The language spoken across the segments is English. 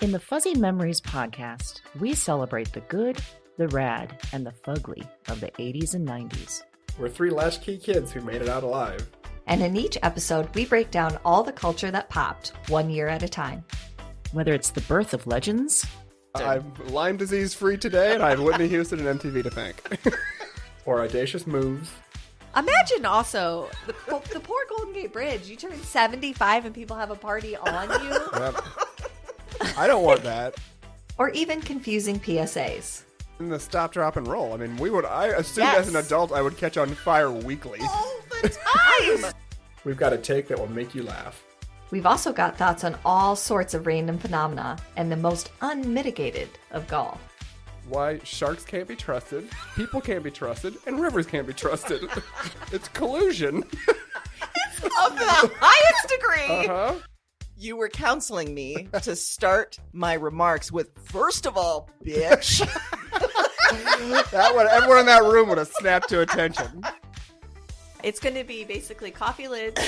In the Fuzzy Memories podcast, we celebrate the good, the rad, and the fugly of the 80s and 90s. We're three latchkey kids who made it out alive. And in each episode, we break down all the culture that popped, 1 year at a time. Whether it's the birth of legends... I'm Lyme disease free today, and I have Whitney Houston and MTV to thank. Or audacious moves. Imagine also the poor Golden Gate Bridge. You turn 75 and people have a party on you. Yep. I don't want that. Or even confusing PSAs. And the stop, drop, and roll. I mean, I assumed as an adult I would catch on fire weekly. All the time! We've got a take that will make you laugh. We've also got thoughts on all sorts of random phenomena and the most unmitigated of gall. Why sharks can't be trusted, people can't be trusted, and rivers can't be trusted. It's collusion. It's of the highest degree. Uh-huh. You were counseling me to start my remarks with, first of all, bitch. Everyone in that room would have snapped to attention. It's going to be basically coffee lids,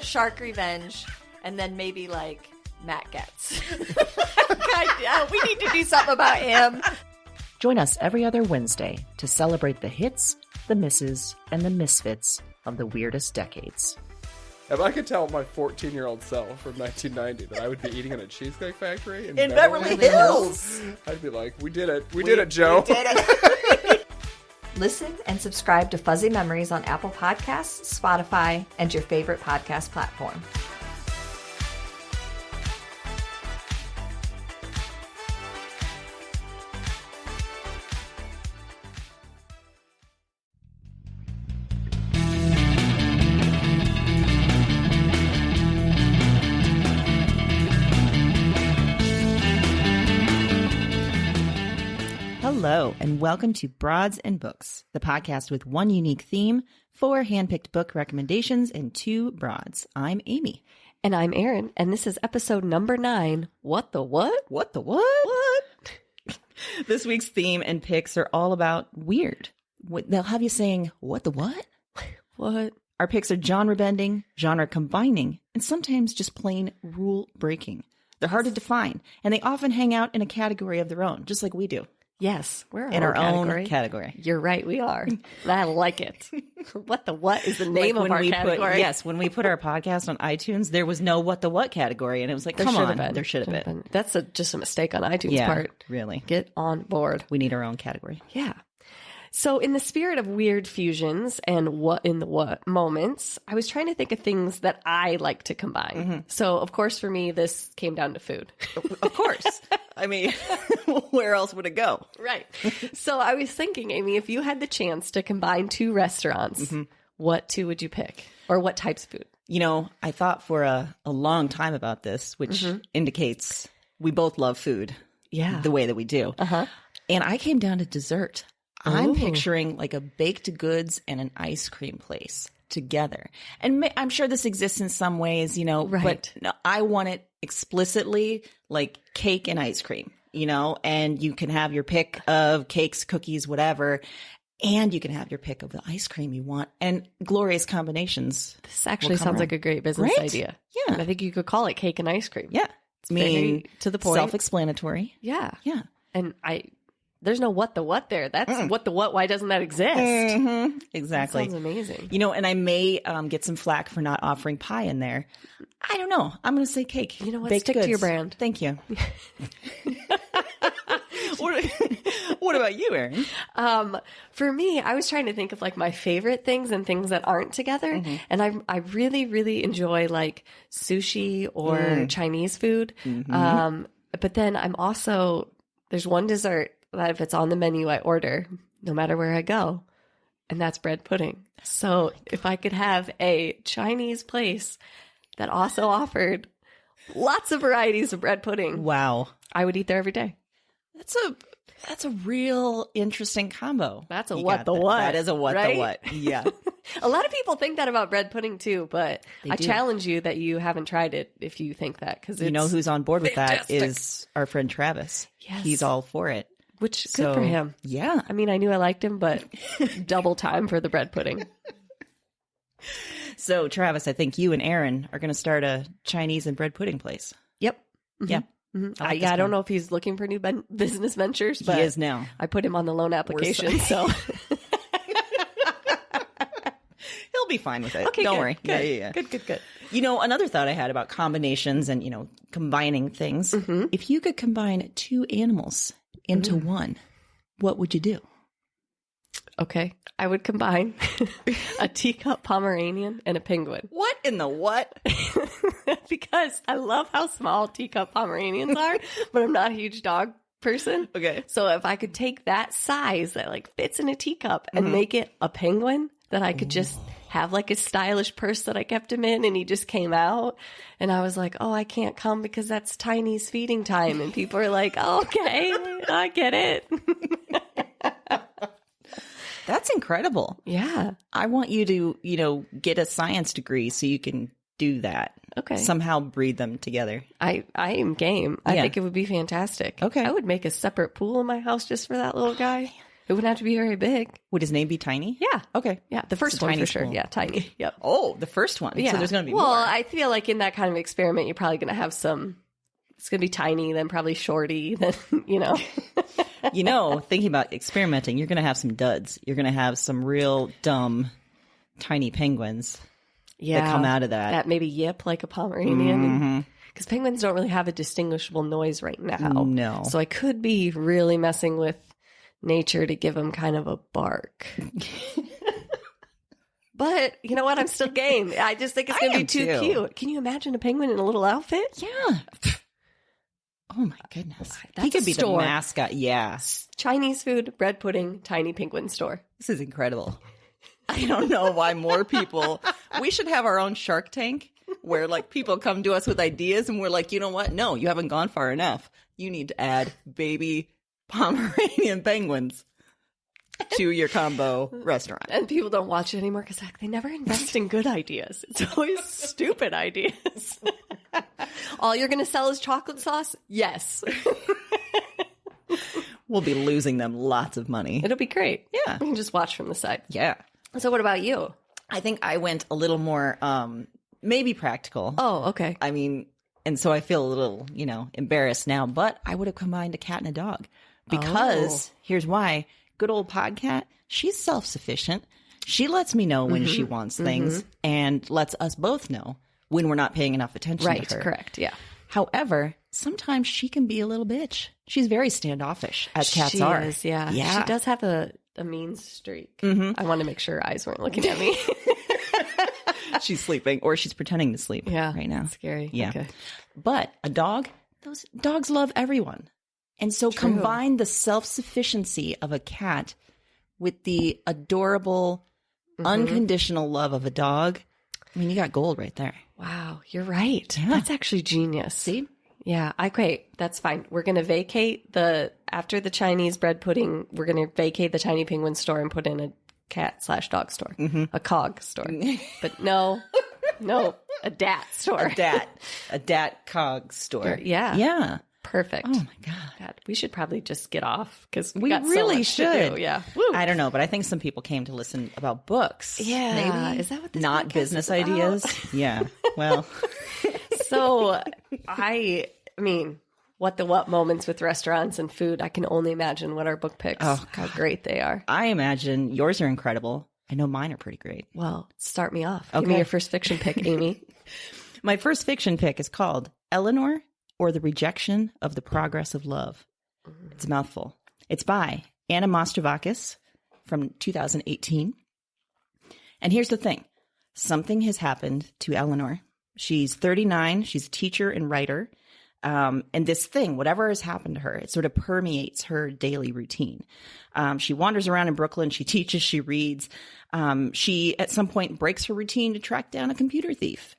shark revenge, and then maybe like Matt Getz. God, we need to do something about him. Join us every other Wednesday to celebrate the hits, the misses, and the misfits of the weirdest decades. If I could tell my 14-year-old self from 1990 that I would be eating in a Cheesecake Factory in Beverly Hills, I'd be like, we did it. We did it, Joe. We did it. Listen and subscribe to Fuzzy Memories on Apple Podcasts, Spotify, and your favorite podcast platform. Hello, and welcome to Broads and Books, the podcast with one unique theme, 4 handpicked book recommendations, and 2 broads. I'm Amy. And I'm Erin, and this is episode number 9. What the what? What the what? This week's theme and picks are all about weird. They'll have you saying, what the what? What? Our picks are genre bending, genre combining, and sometimes just plain rule breaking. They're hard to define, and they often hang out in a category of their own, just like we do. Yes, we're in our own category. You're right, we are. I like it. What the what is the name of our category? Yes, when we put our podcast on iTunes, there was no what the what category, and it was like, come on, there should have been. That's just a mistake on iTunes' part. Really. Get on board. We need our own category. Yeah. So in the spirit of weird fusions and what in the what moments, I was trying to think of things that I like to combine. Mm-hmm. So, of course, for me, this came down to food. Of course. I mean, where else would it go? Right. So I was thinking, Amy, if you had the chance to combine 2 restaurants, what 2 would you pick? Or what types of food? You know, I thought for a long time about this, which indicates we both love food. Yeah. The way that we do. Uh-huh. And I came down to dessert. I'm picturing like a baked goods and an ice cream place together. And I'm sure this exists in some ways, you know, but no, I want it explicitly like cake and ice cream, you know, and you can have your pick of cakes, cookies, whatever. And you can have your pick of the ice cream you want, and glorious combinations. This actually sounds like a great business idea. Yeah. And I think you could call it cake and ice cream. Yeah. It's very to the point. Self-explanatory. Yeah. Yeah. And there's no what the what there. That's what the what. Why doesn't that exist? Mm-hmm. Exactly. That sounds amazing. You know, and I may get some flack for not offering pie in there. I don't know. I'm going to say cake. You know what? Baked Stick goods. to your brand. Thank you. What about you, Erin? For me, I was trying to think of like my favorite things and things that aren't together. And I really, really enjoy like sushi or Chinese food. But then I'm also, there's one dessert that if it's on the menu, I order no matter where I go. And that's bread pudding. So if I could have a Chinese place that also offered lots of varieties of bread pudding. Wow. I would eat there every day. That's a real interesting combo. That's a what the what. That is a what the what. Yeah. A lot of people think that about bread pudding too, but I challenge you that you haven't tried it if you think that. Because you know who's on board with that is our friend Travis. Yes. He's all for it. Which, good for him. Yeah. I mean, I knew I liked him, but double time for the bread pudding. So, Travis, I think you and Erin are going to start a Chinese and bread pudding place. Yep. Yeah. I don't know if he's looking for new business ventures, but He is now. I put him on the loan application, so He'll be fine with it. okay, Don't good, worry. Good. Yeah. Good. Another thought I had about combinations and, combining things. If you could combine two animals into one, what would you do? Okay, I would combine a teacup Pomeranian and a penguin. What in the what? Because I love how small teacup Pomeranians are, but I'm not a huge dog person. Okay. So if I could take that size that like fits in a teacup and make it a penguin that I could just have like a stylish purse that I kept him in, and he just came out, and I was like, oh, I can't come because that's Tiny's feeding time. And people are like, oh, okay, I get it. That's incredible. Yeah. I want you to, get a science degree so you can do that. Okay. Somehow breed them together. I am game. I Yeah. think it would be fantastic. Okay. I would make a separate pool in my house just for that little guy. It wouldn't have to be very big. Would his name be Tiny? Yeah. Okay. Yeah. The first It's a one tiny for sure. pool. Yeah. Tiny. Yep. Oh, the first one. Yeah. So there's going to be well, more. I feel like in that kind of experiment, you're probably going to have it's going to be Tiny, then probably Shorty, then, Thinking about experimenting, you're going to have some duds. You're going to have some real dumb tiny penguins that come out of that. That maybe yip like a Pomeranian. Because penguins don't really have a distinguishable noise right now. No. So I could be really messing with nature to give them kind of a bark. But you know what? I'm still game. I just think it's going to be too cute. Can you imagine a penguin in a little outfit? Yeah. Oh my goodness. That's He could a be store. the mascot. Yeah. Chinese food, bread pudding, tiny penguin store. This is incredible. I don't know why more people. We should have our own Shark Tank where people come to us with ideas and we're like, you know what? No, you haven't gone far enough. You need to add baby Pomeranian penguins to your combo restaurant. And people don't watch it anymore because they never invest in good ideas. It's always stupid ideas. All you're going to sell is chocolate sauce? Yes. We'll be losing them lots of money. It'll be great. Yeah. We can just watch from the side. Yeah. So what about you? I think I went a little more maybe practical. Oh, okay. I mean, and so I feel a little, embarrassed now, but I would have combined a cat and a dog because here's why. Good old Podcat, she's self-sufficient. She lets me know when she wants things and lets us both know when we're not paying enough attention Right, to her. correct, yeah. However, sometimes she can be a little bitch. She's very standoffish, as cats She are. is, yeah. Yeah. She does have a mean streak. I want to make sure her eyes weren't looking at me. She's sleeping, or she's pretending to sleep right now. Scary. Yeah. Okay. But a dog, those dogs love everyone. And so combine the self-sufficiency of a cat with the adorable, unconditional love of a dog. I mean, you got gold right there. Wow, you're right. Yeah. That's actually genius. See? Yeah, okay, that's fine. We're going to vacate after the Chinese bread pudding, we're going to vacate the tiny penguin store and put in a cat/dog store, a cog store. But no, a dat store. A dat cog store. Yeah. Yeah. Perfect. Oh my God. We should probably just get off because We got so really much to should. do. Yeah. I don't know, but I think some people came to listen about books. Yeah. Maybe. Is that what this Not podcast business is about? ideas. Yeah. Well, So I mean, what moments with restaurants and food. I can only imagine what our book picks, how great they are. I imagine yours are incredible. I know mine are pretty great. Well, start me off. Give me Okay. your first fiction pick, Amy. My first fiction pick is called Eleanor or the Rejection of the Progress of Love. It's a mouthful. It's by Anna Mostrovakis from 2018. And here's the thing. Something has happened to Eleanor. She's 39. She's a teacher and writer. And this thing, whatever has happened to her, it sort of permeates her daily routine. She wanders around in Brooklyn. She teaches. She reads. She, at some point, breaks her routine to track down a computer thief.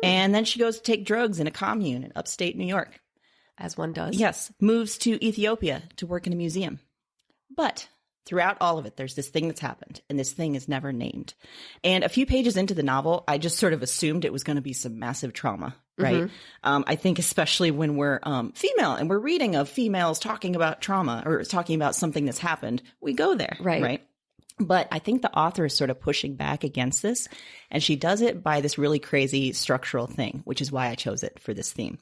And then she goes to take drugs in a commune in upstate New York. As one does. Yes. Moves to Ethiopia to work in a museum. But throughout all of it, there's this thing that's happened, and this thing is never named. And a few pages into the novel, I just sort of assumed it was going to be some massive trauma, right? I think especially when we're female and we're reading of females talking about trauma or talking about something that's happened, we go there, right? But I think the author is sort of pushing back against this, and she does it by this really crazy structural thing, which is why I chose it for this theme.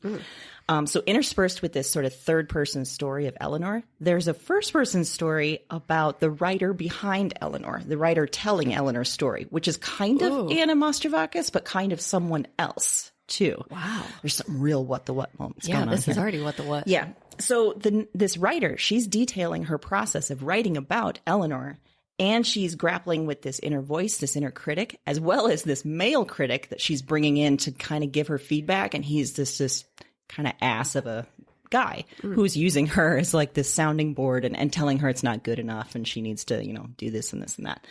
So interspersed with this sort of third-person story of Eleanor, there's a first-person story about the writer behind Eleanor, the writer telling Eleanor's story, which is kind of Anna Mastrovakis, but kind of someone else, too. Wow. There's some real what-the-what moments going on this is here. already what the what. Yeah. So this writer, she's detailing her process of writing about Eleanor, and she's grappling with this inner voice, this inner critic, as well as this male critic that she's bringing in to kind of give her feedback. And he's this kind of ass of a guy who's using her as like this sounding board and telling her it's not good enough and she needs to, do this and this and that.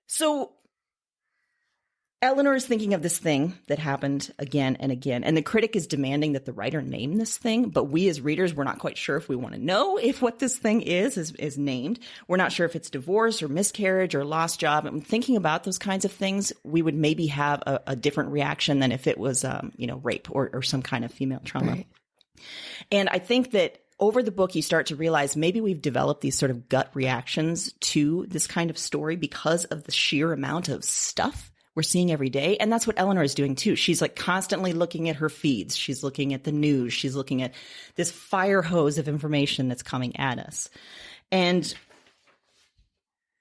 So Eleanor is thinking of this thing that happened again and again, and the critic is demanding that the writer name this thing, but we as readers, we're not quite sure if we want to know if what this thing is named. We're not sure if it's divorce or miscarriage or lost job. And thinking about those kinds of things, we would maybe have a different reaction than if it was, rape or some kind of female trauma. Right. And I think that over the book, you start to realize maybe we've developed these sort of gut reactions to this kind of story because of the sheer amount of stuff we're seeing every day. And that's what Eleanor is doing too. She's like constantly looking at her feeds. She's looking at the news. She's looking at this fire hose of information that's coming at us. And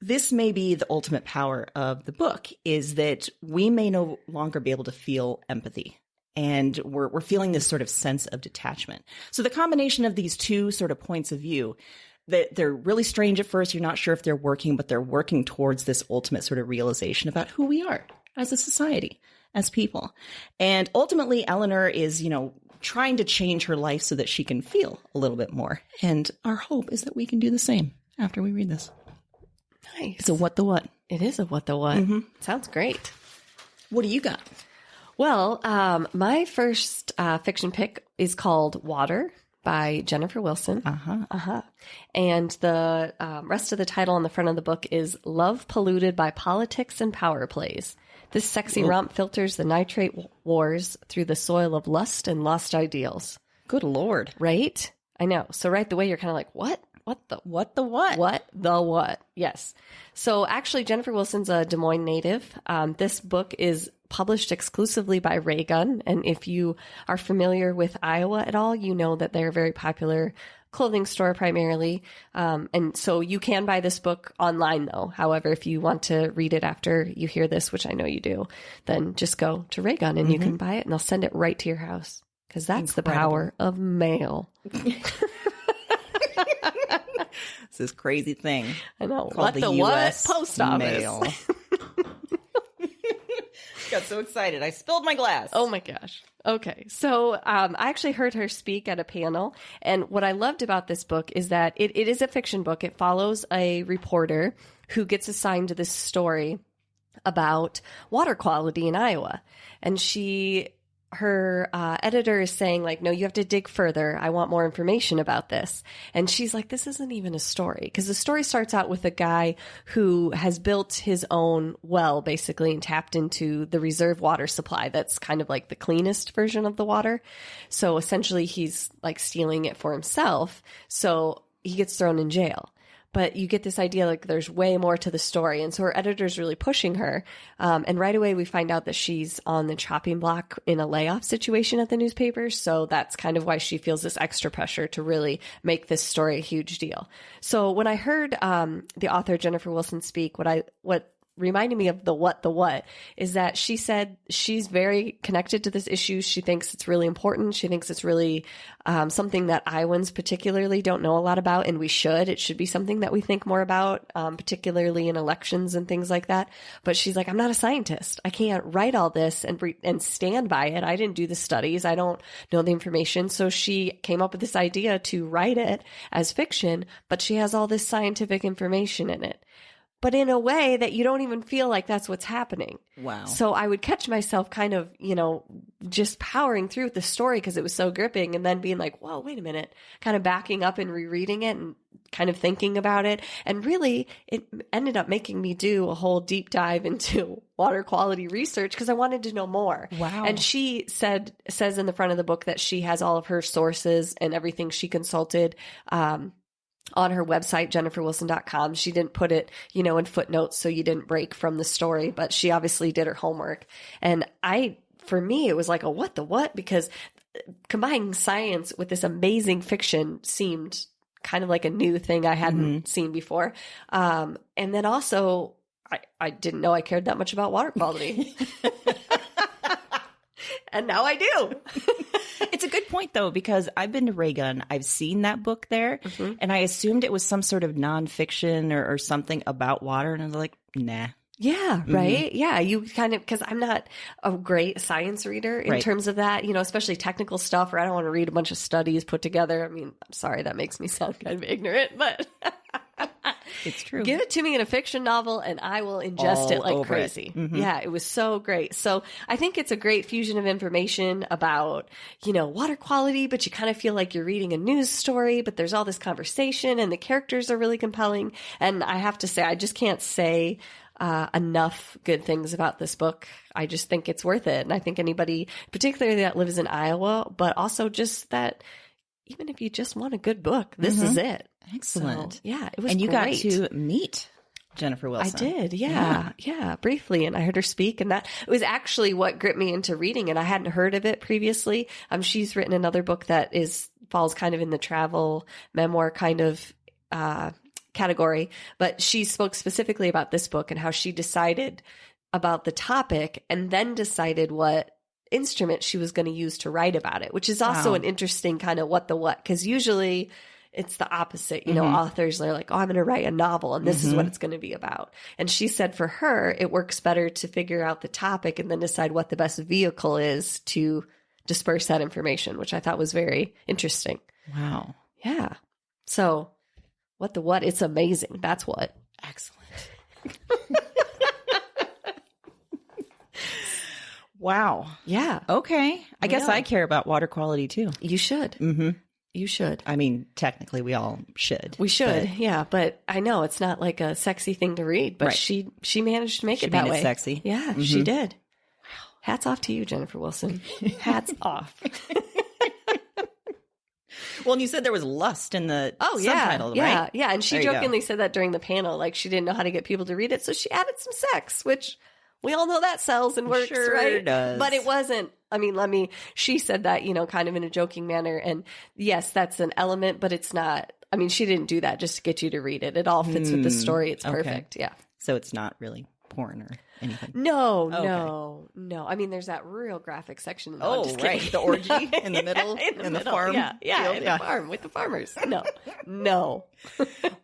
this may be the ultimate power of the book, is that we may no longer be able to feel empathy. And we're feeling this sort of sense of detachment. So the combination of these two sort of points of view, that they're really strange at first. You're not sure if they're working, but they're working towards this ultimate sort of realization about who we are as a society, as people. And ultimately, Eleanor is, trying to change her life so that she can feel a little bit more. And our hope is that we can do the same after we read this. Nice. It's a what the what. It is a what the what. Mm-hmm. Sounds great. What do you got? Well, my first fiction pick is called Water by Jennifer Wilson. And the rest of the title on the front of the book is Love Polluted by Politics and Power Plays. This sexy romp filters the nitrate wars through the soil of lust and lost ideals. Good Lord. Right? I know. So right away, you're kind of like, what? What the what? What the what? Yes. So actually, Jennifer Wilson's a Des Moines native. This book is published exclusively by Ray Gun. And if you are familiar with Iowa at all, you know that they're a very popular clothing store primarily. And so you can buy this book online, though. However, if you want to read it after you hear this, which I know you do, then just go to Ray Gun and you can buy it and they'll send it right to your house. Because that's the power of mail. It's this crazy thing. I know. What the US what? Post office. Mail. Got so excited. I spilled my glass. Oh my gosh. Okay. So I actually heard her speak at a panel. And what I loved about this book is that it is a fiction book. It follows a reporter who gets assigned to this story about water quality in Iowa. And her editor is saying like, no, you have to dig further. I want more information about this. And she's like, this isn't even a story, because the story starts out with a guy who has built his own well, basically, and tapped into the reserve water supply. That's kind of like the cleanest version of the water. So essentially he's like stealing it for himself. So he gets thrown in jail. But you get this idea like there's way more to the story. And so her editor's really pushing her. And right away we find out that she's on the chopping block in a layoff situation at the newspaper. So that's kind of why she feels this extra pressure to really make this story a huge deal. So when I heard the author Jennifer Wilson speak, what reminded me of the what is that she said she's very connected to this issue. She thinks it's really important. She thinks it's really something that Iowans particularly don't know a lot about, and we should. It should be something that we think more about, particularly in elections and things like that. But she's like, I'm not a scientist. I can't write all this and stand by it. I didn't do the studies. I don't know the information. So she came up with this idea to write it as fiction, but she has all this scientific information in it, but in a way that you don't even feel like that's what's happening. Wow. So I would catch myself kind of, just powering through the story because it was so gripping, and then being like, whoa, wait a minute, kind of backing up and rereading it and kind of thinking about it. And really, it ended up making me do a whole deep dive into water quality research because I wanted to know more. Wow. And she says in the front of the book that she has all of her sources and everything she consulted, on her website, jenniferwilson.com. She didn't put it, in footnotes so you didn't break from the story, but she obviously did her homework. And for me, it was like a what the what, because combining science with this amazing fiction seemed kind of like a new thing I hadn't seen before. And then also, I didn't know I cared that much about water quality. And now I do. It's a good point, though, because I've been to Raygun. I've seen that book there, and I assumed it was some sort of nonfiction or something about water, and I was like, nah. Yeah, right? Yeah, you kind of, because I'm not a great science reader in terms of that, especially technical stuff, or I don't want to read a bunch of studies put together. I mean, I'm sorry, that makes me sound kind of ignorant, but it's true. Give it to me in a fiction novel and I will ingest it like crazy. Yeah, it was so great. So I think it's a great fusion of information about, water quality, but you kind of feel like you're reading a news story, but there's all this conversation and the characters are really compelling. And I have to say, I just can't say enough good things about this book. I just think it's worth it. And I think anybody, particularly that lives in Iowa, but also just that even if you just want a good book, this is it. Excellent. So, yeah, it was And you great. got to meet Jennifer Wilson. I did, yeah, briefly. And I heard her speak, and that it was actually what gripped me into reading it. I hadn't heard of it previously. She's written another book that falls kind of in the travel memoir kind of category, but she spoke specifically about this book and how she decided about the topic and then decided what instrument she was going to use to write about it, which is also an interesting kind of what, because usually it's the opposite. Authors are like, oh, I'm going to write a novel and this is what it's going to be about. And she said for her, it works better to figure out the topic and then decide what the best vehicle is to disperse that information, which I thought was very interesting. Wow. Yeah. So what? It's amazing. That's what. Excellent. Wow. Yeah. Okay. I guess know. I care about water quality too. You should. Mm-hmm. You should. I mean, technically we all should. We should. Yeah. But I know it's not like a sexy thing to read, but she managed to make it that way. Sexy. Yeah, she did. Wow. Hats off to you, Jennifer Wilson. Hats off. Well, and you said there was lust in the subtitle, yeah, right? Yeah. And she There you jokingly said that during the panel, like she didn't know how to get people to read it. So she added some sex, which we all know that sells and works, Sure right? does. But it wasn't. I mean, she said that, kind of in a joking manner. And yes, that's an element, but it's not. I mean, she didn't do that just to get you to read it. It all fits with the story. It's perfect. Yeah. So it's not really porn or anything. No. I mean, there's that real graphic section. No, I'm just kidding. The orgy in the middle, in the farm. Yeah, field. in the farm with the farmers. No.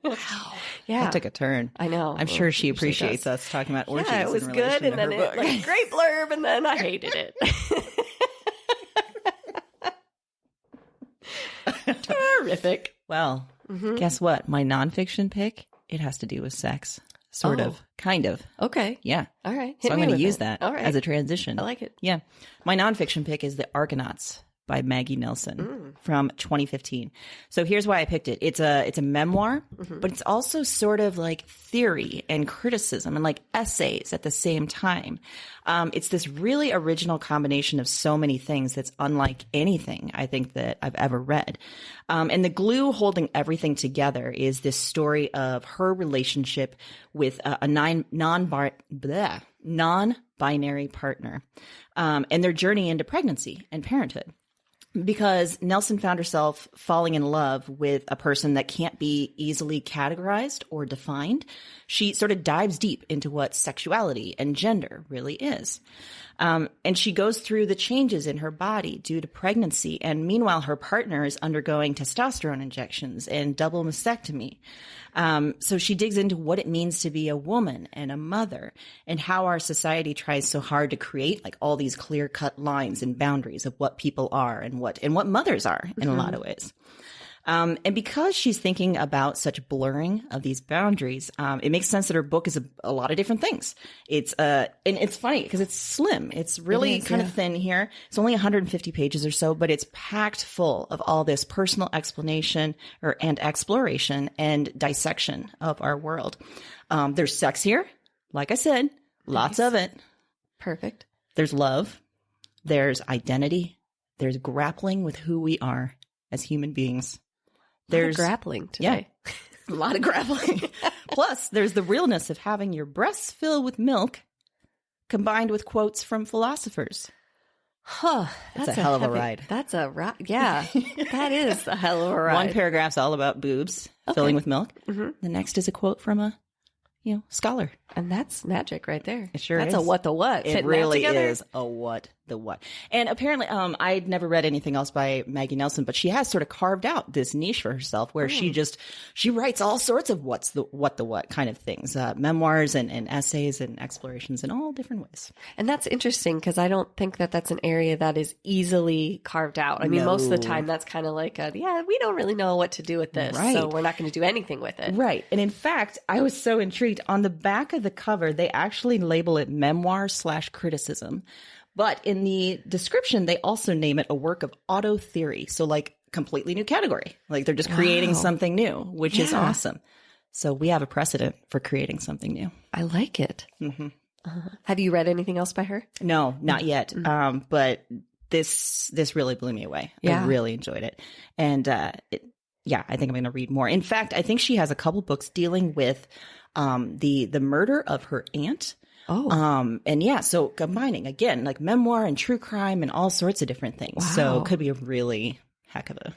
Wow. Yeah. That took a turn. I know. I'm sure she appreciates us talking about orgies. Yeah, it was in good, relation and then to her book. it great blurb, and then I hated it. Terrific. Well, guess what? My nonfiction pick, it has to do with sex. Sort of. Kind of. Okay. Yeah. All right. So I'm going to use that as a transition. I like it. Yeah. My nonfiction pick is The Argonauts by Maggie Nelson from 2015. So here's why I picked it. It's a memoir, but it's also sort of like theory and criticism and like essays at the same time. It's this really original combination of so many things that's unlike anything I think that I've ever read. And the glue holding everything together is this story of her relationship with a non-binary partner, and their journey into pregnancy and parenthood. Because Nelson found herself falling in love with a person that can't be easily categorized or defined. She sort of dives deep into what sexuality and gender really is. And she goes through the changes in her body due to pregnancy. And meanwhile, her partner is undergoing testosterone injections and double mastectomy. So she digs into what it means to be a woman and a mother and how our society tries so hard to create like all these clear cut lines and boundaries of what people are and what mothers are in a lot of ways. And because she's thinking about such blurring of these boundaries, it makes sense that her book is a lot of different things. And it's funny because it's slim. It's really kind of thin here. It's only 150 pages or so, but it's packed full of all this personal explanation and exploration and dissection of our world. There's sex here. Like I said, lots of it. Perfect. There's love. There's identity. There's grappling with who we are as human beings. There's grappling today. Yeah. A lot of grappling. Plus, there's the realness of having your breasts fill with milk combined with quotes from philosophers. Huh. It's a hell of a ride. That's a ride. Yeah. That is a hell of a ride. One paragraph's all about boobs filling with milk. Mm-hmm. The next is a quote from a scholar. And that's magic right there. It sure that's is. That's a what the what. It really is a what the what. And apparently, I'd never read anything else by Maggie Nelson, but she has sort of carved out this niche for herself where she writes all sorts of what kind of things, memoirs and essays and explorations in all different ways. And that's interesting because I don't think that that's an area that is easily carved out. I mean, most of the time that's kind of like we don't really know what to do with this. Right. So we're not going to do anything with it. Right. And in fact, I was so intrigued. On the back of the cover, they actually label it memoir/criticism. But in the description, they also name it a work of auto theory. So like completely new category. Like they're just creating something new, which is awesome. So we have a precedent for creating something new. I like it. Mm-hmm. Have you read anything else by her? No, not yet. Mm-hmm. But this really blew me away. Yeah. I really enjoyed it. And I think I'm going to read more. In fact, I think she has a couple books dealing with the murder of her aunt. Oh. So combining again, like memoir and true crime and all sorts of different things. Wow. So it could be a really heck of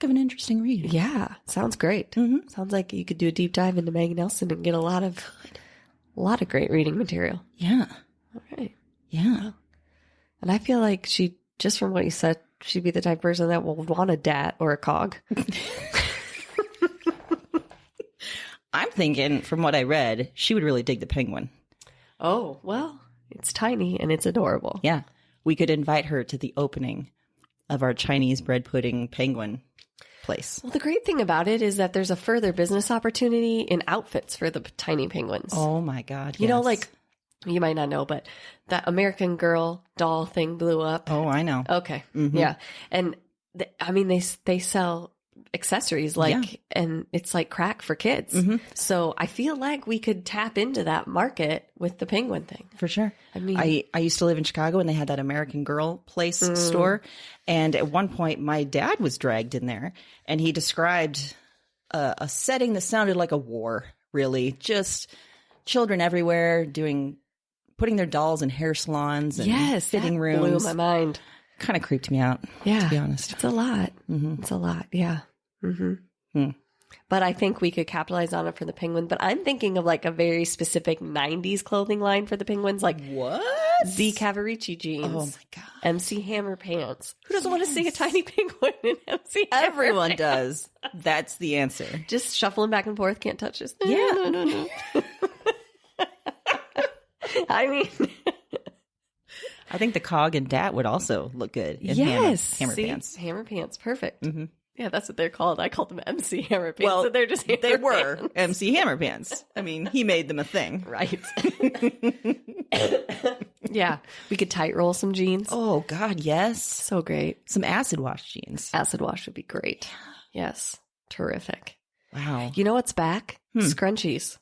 an interesting read. Yeah. Sounds great. Mm-hmm. Sounds like you could do a deep dive into Maggie Nelson and get a lot of great reading material. Yeah. All right. Yeah. And I feel like just from what you said, she'd be the type of person that will want a dat or a cog. I'm thinking from what I read, she would really dig the penguin. Oh, well, it's tiny and it's adorable. Yeah. We could invite her to the opening of our Chinese bread pudding penguin place. Well, the great thing about it is that there's a further business opportunity in outfits for the tiny penguins. Oh, my God. You know, like, you might not know, but that American Girl doll thing blew up. Oh, I know. Okay. Mm-hmm. Yeah. And they sell accessories and it's like crack for kids. Mm-hmm. So I feel like we could tap into that market with the penguin thing. For sure. I mean, I used to live in Chicago and they had that American Girl place store. And at one point my dad was dragged in there and he described a setting that sounded like a war, really. Just children everywhere putting their dolls in hair salons and fitting rooms. Blew my mind. Kind of creeped me out, to be honest. It's a lot. Mm-hmm. It's a lot, yeah. Mm-hmm. But I think we could capitalize on it for the penguin. But I'm thinking of like a very specific 90s clothing line for the penguins. Like what? Z Cavarici jeans. Oh, my God. MC Hammer pants. Who doesn't want to see a tiny penguin in MC Hammer Everyone pants? does. That's the answer. Just shuffling back and forth. Can't touch this. Yeah. No. I mean... I think the cog and dat would also look good in hammer pants. Hammer pants. Perfect. Mm-hmm. Yeah, that's what they're called. I called them MC Hammer pants. Well, so they're just hammer they were pants. MC Hammer pants. I mean, he made them a thing. Right. Yeah. We could tight roll some jeans. Oh, God, yes. So great. Some acid wash jeans. Acid wash would be great. Yes. Terrific. Wow. You know what's back? Scrunchies.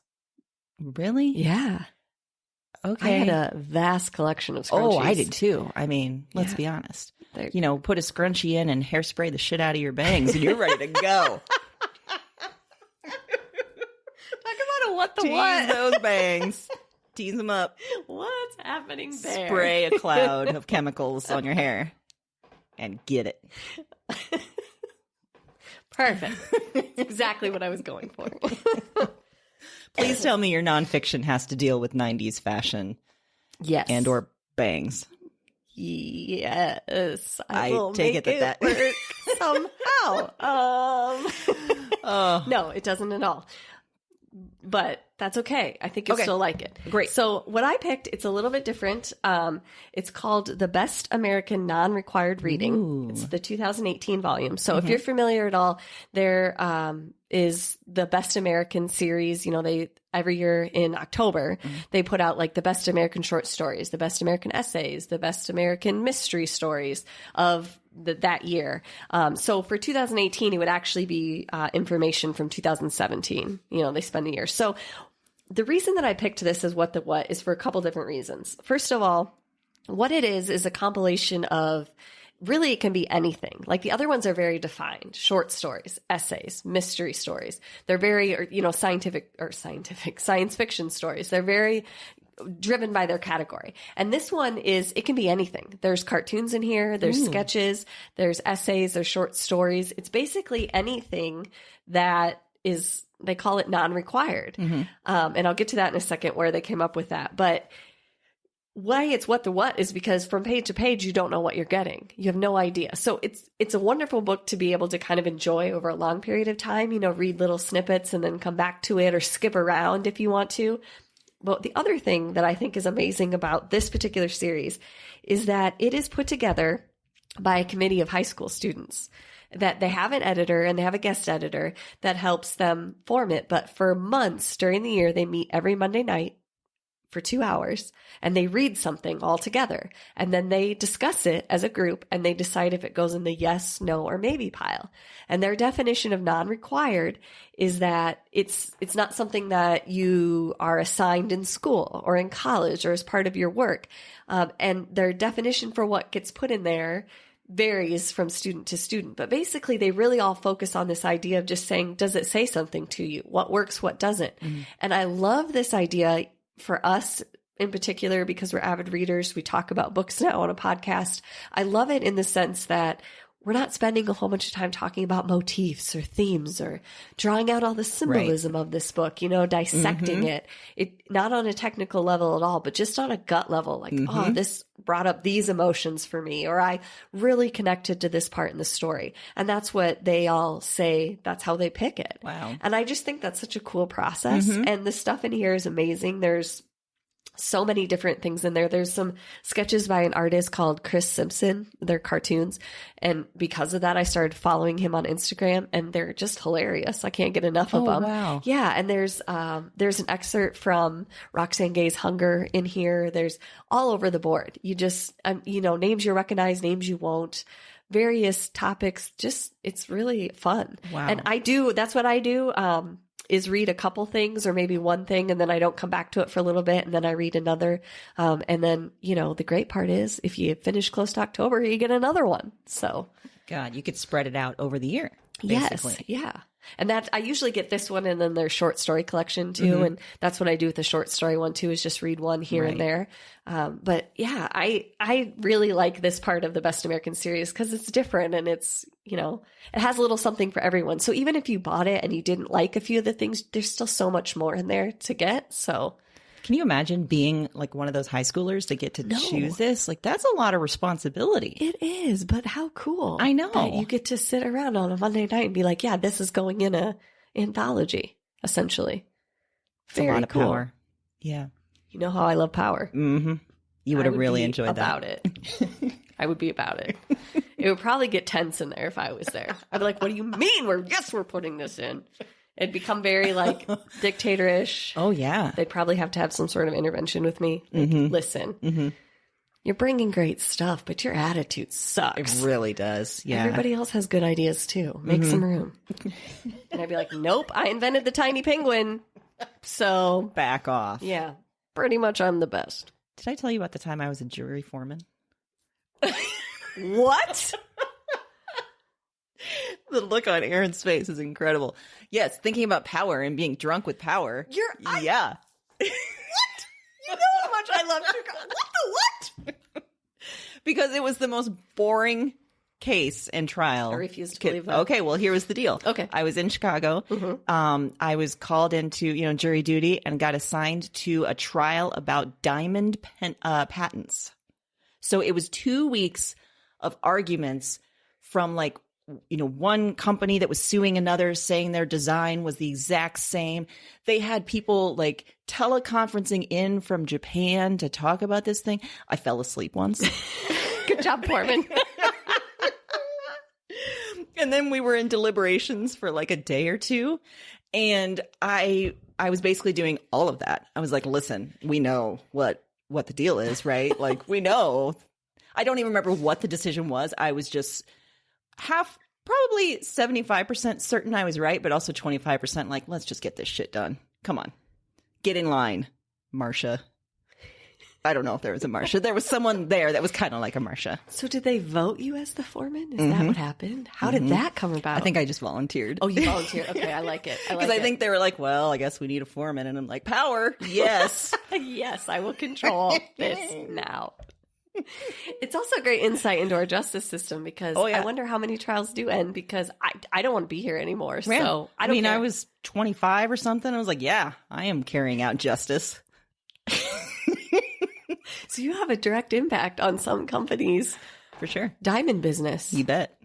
Really? Yeah. Okay. I had a vast collection of scrunchies. Oh, I did too. I mean, let's be honest. Put a scrunchie in and hairspray the shit out of your bangs and you're ready to go. Talk about a what the Tease what. those bangs. Tease them up. What's happening there? Spray a cloud of chemicals on your hair and get it. Perfect. That's exactly what I was going for. Please tell me your nonfiction has to deal with 90s fashion. Yes. And or bangs. Yes. I will take make it that work somehow. No, it doesn't at all. But that's okay. I think you'll still like it. Great. So what I picked, it's a little bit different. It's called The Best American Non-Required Reading. Ooh. It's the 2018 volume. So if you're familiar at all, there is the Best American series. You know, they every year in October, they put out like the Best American Short Stories, the Best American Essays, the Best American Mystery Stories of that year. So for 2018, it would actually be information from 2017. You know, they spend a year. So the reason that I picked this as what is for a couple different reasons. First of all, what it is a compilation of really it can be anything. Like the other ones are very defined: short stories, essays, mystery stories. They're very, science fiction stories. They're very driven by their category. And this one it can be anything. There's cartoons in here, there's sketches, there's essays, there's short stories. It's basically anything that is, they call it non-required. And I'll get to that in a second where they came up with that. But why it's what the what is because from page to page, you don't know what you're getting. You have no idea. So it's a wonderful book to be able to kind of enjoy over a long period of time, read little snippets and then come back to it or skip around if you want to. But the other thing that I think is amazing about this particular series is that it is put together by a committee of high school students, that they have an editor and they have a guest editor that helps them form it. But for months during the year, they meet every Monday night for 2 hours and they read something all together. And then they discuss it as a group and they decide if it goes in the yes, no, or maybe pile. And their definition of non-required is that it's not something that you are assigned in school or in college or as part of your work. And their definition for what gets put in there varies from student to student. But basically, they really all focus on this idea of just saying, does it say something to you? What works, what doesn't? And I love this idea for us in particular, because we're avid readers. We talk about books now on a podcast. I love it in the sense that we're not spending a whole bunch of time talking about motifs or themes or drawing out all the symbolism of this book, dissecting it, not on a technical level at all, but just on a gut level, like, oh, this brought up these emotions for me, or I really connected to this part in the story. And that's what they all say. That's how they pick it. Wow. And I just think that's such a cool process. And the stuff in here is amazing. There's so many different things in there. There's some sketches by an artist called Chris Simpson. They're cartoons. And because of that, I started following him on Instagram and they're just hilarious. I can't get enough of them. Wow. Yeah. And there's an excerpt from Roxane Gay's Hunger in here. There's all over the board. You just, names you recognize, names you won't, various topics. Just, it's really fun. Wow. And that's what I do. Is read a couple things or maybe one thing and then I don't come back to it for a little bit and then I read another. And then, the great part is if you finish close to October, you get another one. So God, you could spread it out over the year. Basically. Yes. Yeah. And that I usually get this one and then their short story collection too. And that's what I do with the short story one too, is just read one here and there. But yeah, I really like this part of the Best American series because it's different and it's, it has a little something for everyone. So even if you bought it and you didn't like a few of the things, there's still so much more in there to get. So can you imagine being like one of those high schoolers to get to choose this? Like, that's a lot of responsibility. It is, but how cool. I know. That you get to sit around on a Monday night and be like, yeah, this is going in a anthology, essentially. It's a lot of power. Yeah. You know how I love power. Mm-hmm. You would have really enjoyed about it. I would be about it. It would probably get tense in there if I was there. I'd be like, what do you mean? We're putting this in. It'd become very like dictatorish. Oh, yeah. They'd probably have to have some sort of intervention with me. Like, listen, you're bringing great stuff, but your attitude sucks. It really does. Yeah. Everybody else has good ideas too. Make some room. And I'd be like, nope, I invented the tiny penguin. So back off. Yeah. Pretty much I'm the best. Did I tell you about the time I was a jury foreman? What? The look on Erin's face is incredible. Yes, thinking about power and being drunk with power. Yeah. What? You know how much I love Chicago. What? Because it was the most boring case and trial. I refuse to believe that. Okay, well, here was the deal. Okay. I was in Chicago. I was called into, jury duty and got assigned to a trial about diamond patents. So it was 2 weeks of arguments from one company that was suing another, saying their design was the exact same. They had people teleconferencing in from Japan to talk about this thing. I fell asleep once. Good job, Foreman. And then we were in deliberations for a day or two. And I was basically doing all of that. I was like, listen, we know what the deal is, right? We know. I don't even remember what the decision was. I was just probably 75% certain I was right, but also 25% let's just get this shit done. Come on. Get in line, Marcia. I don't know if there was a Marcia. There was someone there that was kind of like a Marcia. So did they vote you as the foreman? Is that what happened? How did that come about? I think I just volunteered. Oh, you volunteered. Okay, I like it. Because I think they were like, well, I guess we need a foreman. And I'm like, power. Yes. Yes, I will control this now. It's also great insight into our justice system because I wonder how many trials do end because I don't want to be here anymore. So I don't care. I was 25 or something. I was like, yeah, I am carrying out justice. So you have a direct impact on some companies' For sure. diamond business. You bet.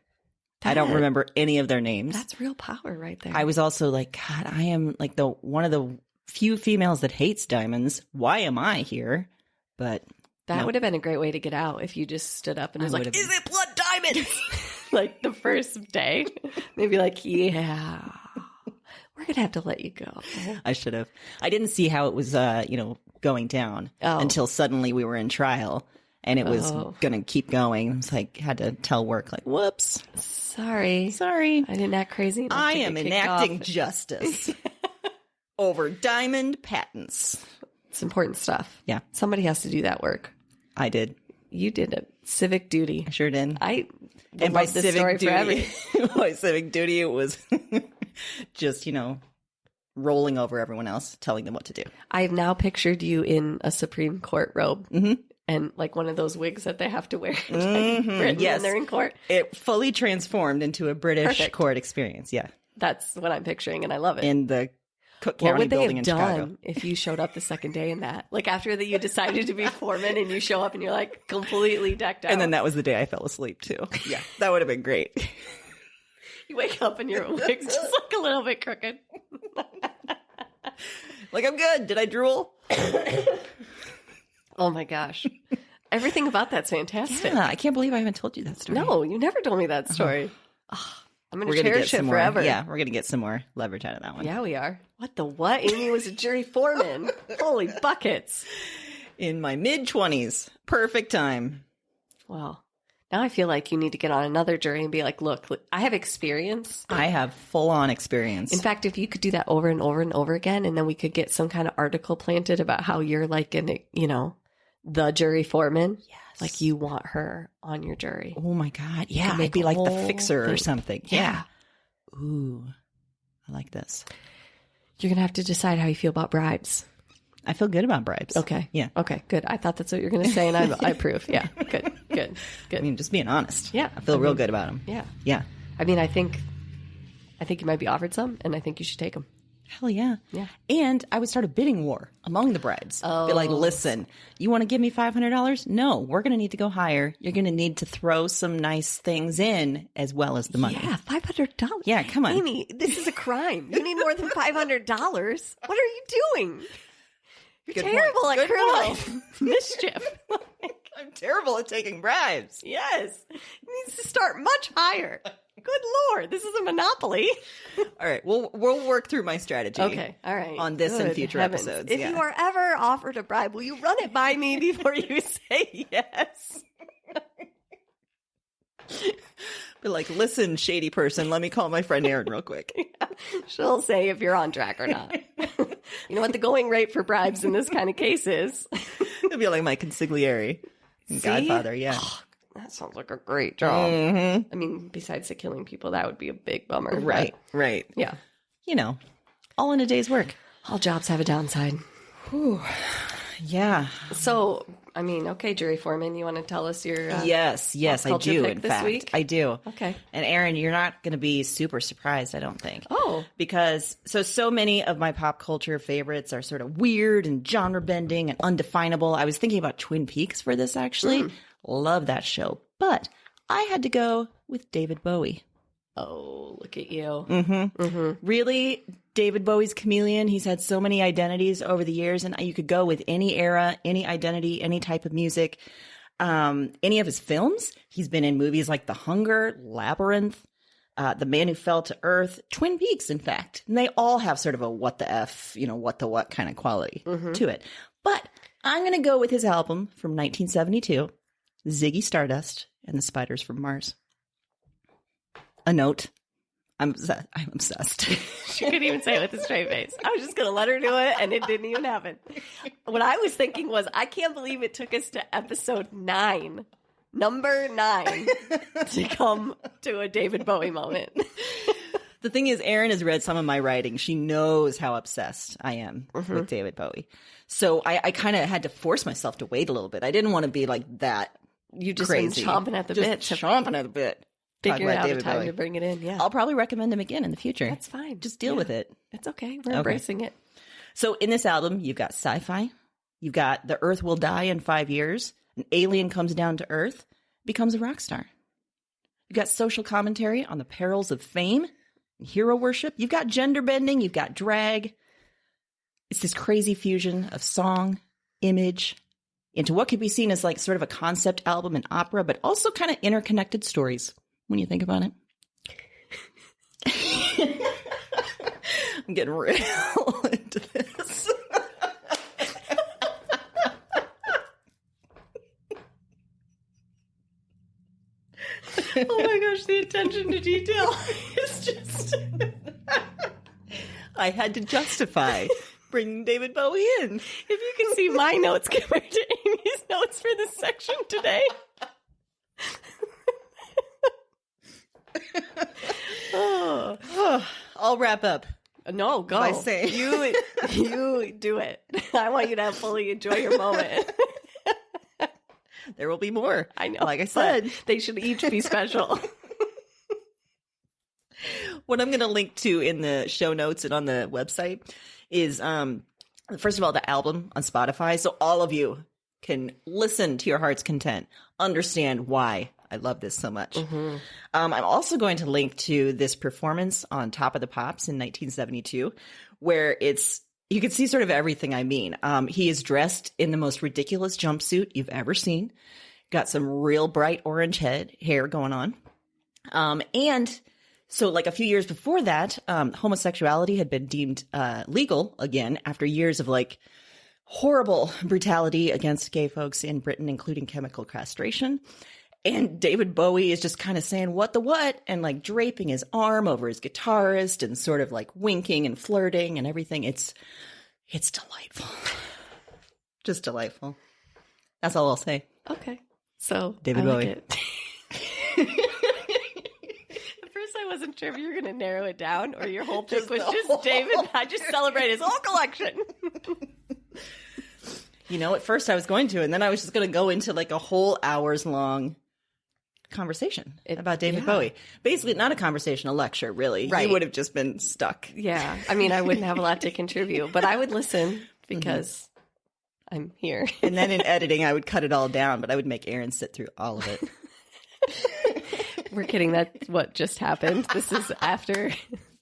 I don't remember any of their names. That's real power right there. I was also like, God, I am like one of the few females that hates diamonds. Why am I here? But that would have been a great way to get out if you just stood up and was like, is it blood diamonds? Like the first day. They'd be like, yeah, we're going to have to let you go. I should have. I didn't see how it was, going down until suddenly we were in trial and it was going to keep going. I was like, had to tell work like, whoops. Sorry. I didn't act crazy enough I to am get kicked enacting off. justice over diamond patents. It's important stuff. Yeah. Somebody has to do that work. I did. You did a civic duty. I sure did. I And love this story forever. by civic duty, it was just, rolling over everyone else, telling them what to do. I've now pictured you in a Supreme Court robe and like one of those wigs that they have to wear in Britain when they're in court. It fully transformed into a British court experience. Yeah. That's what I'm picturing, and I love it. In the Cook What County would they building have in Chicago. done if you showed up the second day in that? Like after that you decided to be foreman and you show up and you're like completely decked out. And then that was the day I fell asleep too. Yeah. That would have been great. You wake up and your wig's just like a little bit crooked. Like, I'm good. Did I drool? Oh my gosh. Everything about that's fantastic. Yeah, I can't believe I haven't told you that story. No, you never told me that story. Oh, I'm going We're to gonna cherish get it some forever. more. Yeah, we're going to get some more leverage out of that one. Yeah, we are. What the what? Amy was a jury foreman. Holy buckets. In my mid-20s. Perfect time. Wow. Now I feel like you need to get on another jury and be like, look, I have experience. I have full-on experience. In fact, if you could do that over and over and over again, and then we could get some kind of article planted about how you're like, the jury foreman. Yes. Like you want her on your jury. Oh my God. Yeah. make I'd be a like the whole fixer or thing. something. Yeah. Ooh. I like this. You're going to have to decide how you feel about bribes. I feel good about bribes. Okay. Yeah. Okay, good. I thought that's what you were going to say, and I approve. Yeah. Good. I mean, just being honest. Yeah. I feel real good about them. Yeah. Yeah. I mean, I think you might be offered some, and I think you should take them. Hell yeah. Yeah. And I would start a bidding war among the bribes. Be like, listen, you want to give me $500? No, we're going to need to go higher. You're going to need to throw some nice things in as well as the money. Yeah, $500. Yeah, come on. Amy, this is a crime. You need more than $500. What are you doing? You're Good terrible point. at Good criminal point. mischief. I'm terrible at taking bribes. Yes. It needs to start much higher. Good Lord, this is a monopoly. All right, we'll work through my strategy. Okay, all right. On this and Good future heavens. episodes. If you are ever offered a bribe, will you run it by me before you say yes? Be like, listen, shady person, let me call my friend Erin real quick. She'll say if you're on track or not. You know what the going rate for bribes in this kind of case is? It'll be like my consigliere. See? Godfather, yeah. Oh, that sounds like a great job. I mean, besides the killing people, that would be a big bummer. but Right. yeah. All in a day's work. All jobs have a downside. Yeah. So, I mean, okay, jury foreman, you want to tell us your Yes, I culture do, pick in this fact. week? I do. Okay. And Erin, you're not going to be super surprised, I don't think. Oh. Because so many of my pop culture favorites are sort of weird and genre bending and undefinable. I was thinking about Twin Peaks for this, actually. Love that show. But I had to go with David Bowie. Oh, look at you. Really, David Bowie's chameleon. He's had so many identities over the years, and you could go with any era, any identity, any type of music. Any of his films. He's been in movies like The Hunger, Labyrinth, The Man Who Fell to Earth, Twin Peaks, in fact. And they all have sort of a what the F, what the what kind of quality to it. But I'm going to go with his album from 1972, Ziggy Stardust and the Spiders from Mars. A note, I'm obsessed. She couldn't even say it with a straight face. I was just going to let her do it, and it didn't even happen. What I was thinking was, I can't believe it took us to episode 9, number 9, to come to a David Bowie moment. The thing is, Erin has read some of my writing. She knows how obsessed I am with David Bowie. So I kind of had to force myself to wait a little bit. I didn't want to be like that. You just crazy. been chomping at the bit. Chomping at the bit. Figure out David a time Bowie. to bring it in. Yeah. I'll probably recommend him again in the future. That's fine. Just deal with it. It's okay. We're embracing it. So in this album, you've got sci-fi. You've got the Earth will die in 5 years. An alien comes down to Earth, becomes a rock star. You've got social commentary on the perils of fame and hero worship. You've got gender bending. You've got drag. It's this crazy fusion of song, image, into what could be seen as like sort of a concept album and opera, but also kind of interconnected stories when you think about it. I'm getting real into this. Oh my gosh, the attention to detail is just... I had to justify bringing David Bowie in. If you can see my notes compared to Amy's notes for this section today. I'll wrap up. No, go. By saying- You do it. I want you to fully enjoy your moment. There will be more. I know. Like I said. but they should each be special. What I'm going to link to in the show notes and on the website is, first of all, the album on Spotify. So all of you can listen to your heart's content, understand why I love this so much. I'm also going to link to this performance on Top of the Pops in 1972, where you can see sort of everything I mean. He is dressed in the most ridiculous jumpsuit you've ever seen. Got some real bright orange hair going on. And so like a few years before that, homosexuality had been deemed legal again after years of like horrible brutality against gay folks in Britain, including chemical castration. And David Bowie is just kind of saying, what the what? And like draping his arm over his guitarist and sort of like winking and flirting and everything. It's delightful. Just delightful. That's all I'll say. Okay. So David I like Bowie. it. At first I wasn't sure if you were going to narrow it down or your whole pick was just David. I just celebrate his whole collection. You know, at first I was going to, and then I was just going to go into like a whole hour's long conversation about David Bowie. Basically, not a conversation, a lecture, really. Right. You would have just been stuck. Yeah. I mean, I wouldn't have a lot to contribute, but I would listen because I'm here. And then in editing, I would cut it all down, but I would make Erin sit through all of it. We're kidding. That's what just happened. This is after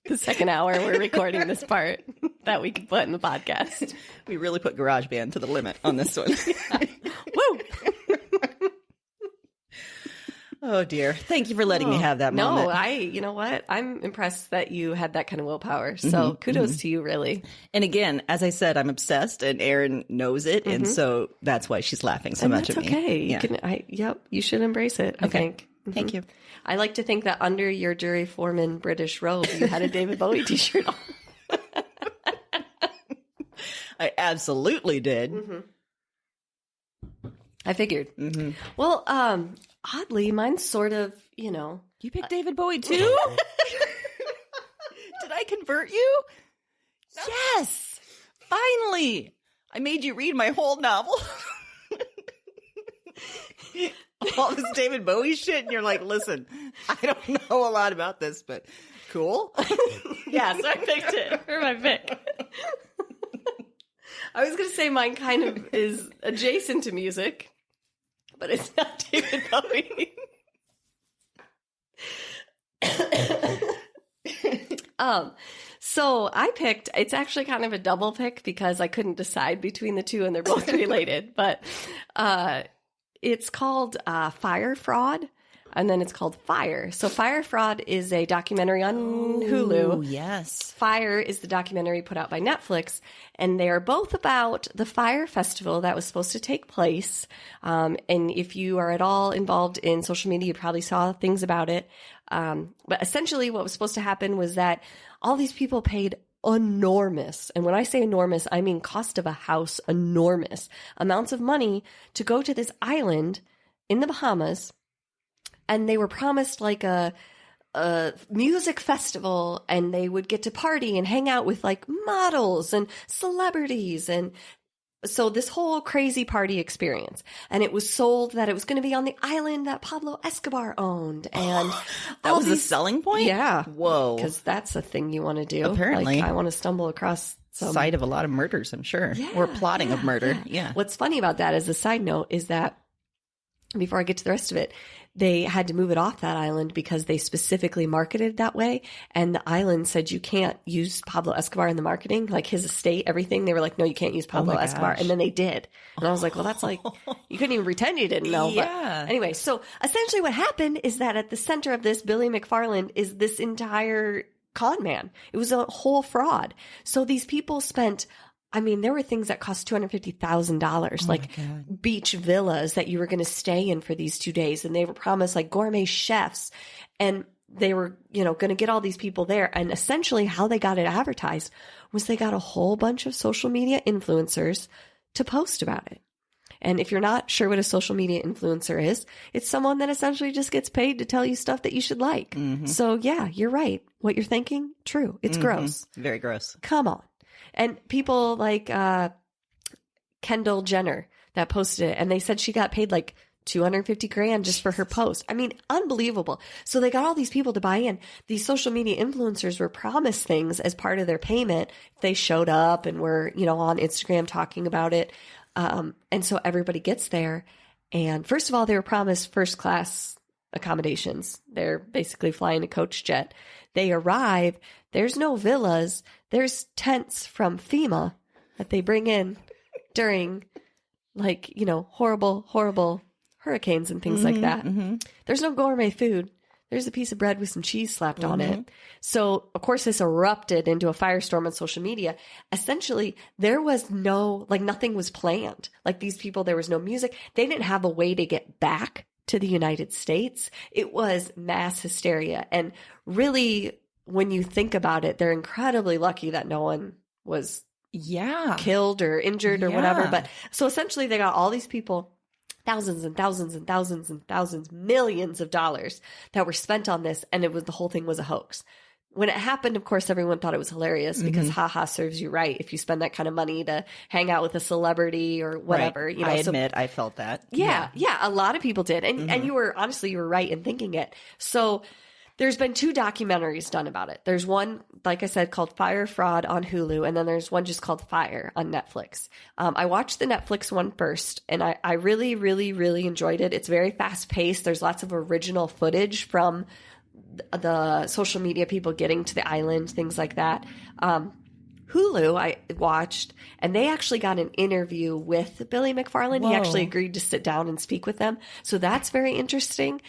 the second hour we're recording this part that we can put in the podcast. We really put GarageBand to the limit on this one. Woo! Oh, dear. Thank you for letting me have that moment. No, you know what? I'm impressed that you had that kind of willpower. So kudos to you, really. And again, as I said, I'm obsessed, and Erin knows it, and so that's why she's laughing so much at me. Okay. Yeah. You should embrace it, I think. Thank you. I like to think that under your jury foreman British robe, you had a David Bowie t-shirt on. I absolutely did. I figured. Well, oddly, mine's sort of, You picked David Bowie too? Did I convert you? No. Yes! Finally! I made you read my whole novel. All this David Bowie shit, and you're like, listen, I don't know a lot about this, but cool. yeah, so I picked it for my pick. I was going to say mine kind of is adjacent to music, but it's not David Bowie. So I picked, it's actually kind of a double pick because I couldn't decide between the two and they're both related, but it's called Fire Fraud. and then it's called Fire. So Fire Fraud is a documentary on Hulu. Oh, yes. Fire is the documentary put out by Netflix, and they are both about the Fire Festival that was supposed to take place. And if you are at all involved in social media, you probably saw things about it. But essentially what was supposed to happen was that all these people paid enormous, and when I say enormous, I mean cost of a house, enormous amounts of money to go to this island in the Bahamas, and they were promised like a music festival, and they would get to party and hang out with like models and celebrities, and so this whole crazy party experience. And it was sold that it was going to be on the island that Pablo Escobar owned, and That was the selling point? Yeah. Whoa. Because that's a thing you want to do. Apparently. Like, I want to stumble across some Site of a lot of murders, I'm sure. Or plotting of murder. Yeah. What's funny about that, as a side note, is that before I get to the rest of it, they had to move it off that island because they specifically marketed it that way. And the island said you can't use Pablo Escobar in the marketing, like his estate, everything. They were like, no, you can't use Pablo my Escobar. gosh. And then they did. And I was like, well, that's like, you couldn't even pretend you didn't know. Yeah. But anyway, so essentially what happened is that at the center of this, Billy McFarland is this entire con man. It was a whole fraud. So these people spent, I mean, there were things that cost $250,000, like beach villas that you were going to stay in for these 2 days. And they were promised like gourmet chefs, and they were, going to get all these people there. And essentially how they got it advertised was they got a whole bunch of social media influencers to post about it. And if you're not sure what a social media influencer is, it's someone that essentially just gets paid to tell you stuff that you should like. Mm-hmm. So yeah, you're right. What you're thinking, true. It's gross. Very gross. Come on. And people like Kendall Jenner that posted it, and they said she got paid like $250,000 just for her post. I mean, unbelievable. So they got all these people to buy in. These social media influencers were promised things as part of their payment. They showed up and were, on Instagram talking about it. And so everybody gets there. And first of all, they were promised first class accommodations. They're basically flying a coach jet. They arrive. There's no villas. There's tents from FEMA that they bring in during like, horrible, horrible hurricanes and things like that. Mm-hmm. There's no gourmet food. There's a piece of bread with some cheese slapped on it. So, of course, this erupted into a firestorm on social media. Essentially, there was nothing was planned. Like these people, there was no music. They didn't have a way to get back to the United States. It was mass hysteria. And really, when you think about it, they're incredibly lucky that no one was killed or injured or whatever. But so essentially, they got all these people, thousands and thousands and thousands and thousands, millions of dollars that were spent on this, and the whole thing was a hoax. When it happened, of course, everyone thought it was hilarious because haha, serves you right if you spend that kind of money to hang out with a celebrity or whatever. Right. I admit I felt that. Yeah, a lot of people did, and you were right in thinking it. So there's been 2 documentaries done about it. There's one, like I said, called Fire Fraud on Hulu, and then there's one just called Fire on Netflix. I watched the Netflix one first, and I really, really, really enjoyed it. It's very fast-paced. There's lots of original footage from the social media people getting to the island, things like that. Hulu, I watched, and they actually got an interview with Billy McFarland. Whoa. He actually agreed to sit down and speak with them. So that's very interesting.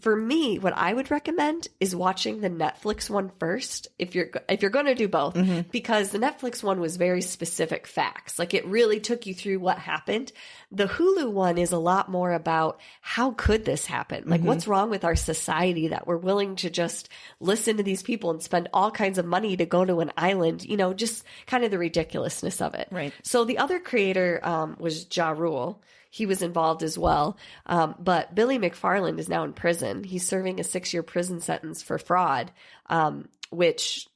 For me, what I would recommend is watching the Netflix one first if you're going to do both, because the Netflix one was very specific facts. Like it really took you through what happened. The Hulu one is a lot more about how could this happen? Like what's wrong with our society that we're willing to just listen to these people and spend all kinds of money to go to an island, just kind of the ridiculousness of it. Right. So the other creator was Ja Rule. He was involved as well. But Billy McFarland is now in prison. He's serving a 6-year prison sentence for fraud, which